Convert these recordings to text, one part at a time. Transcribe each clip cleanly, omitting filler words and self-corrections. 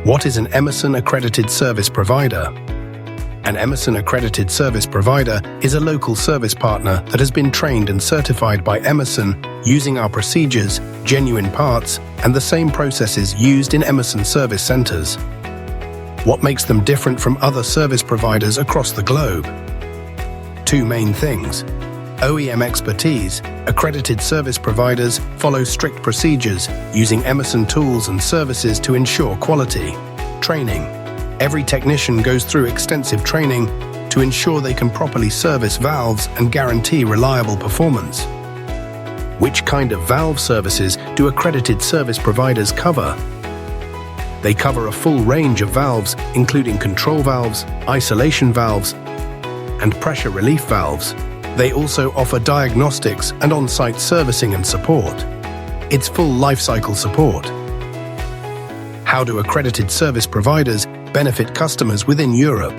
What is an Emerson Accredited Service Provider? An Emerson Accredited Service Provider is a local service partner that has been trained and certified by Emerson using our procedures, genuine parts, and the same processes used in Emerson service centers. What makes them different from other service providers across the globe? Two main things. OEM expertise. Accredited service providers follow strict procedures using Emerson tools and services to ensure quality. Training. Every technician goes through extensive training to ensure they can properly service valves and guarantee reliable performance. Which kind of valve services do accredited service providers cover? They cover a full range of valves, including control valves, isolation valves, and pressure relief valves. They also offer diagnostics and on-site servicing and support. It's full lifecycle support. How do accredited service providers benefit customers within Europe?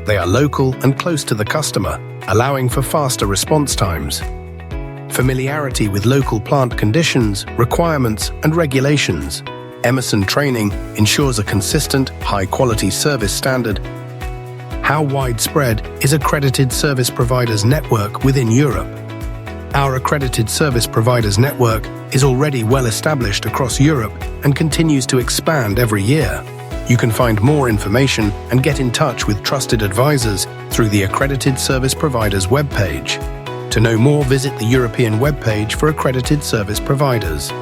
They are local and close to the customer, allowing for faster response times. Familiarity with local plant conditions, requirements, and regulations. Emerson training ensures a consistent, high-quality service standard. How widespread is accredited service providers network within Europe? Our accredited service providers network is already well established across Europe and continues to expand every year. You can find more information and get in touch with trusted advisors through the Accredited Service Providers webpage. To know more, visit the European webpage for accredited service providers.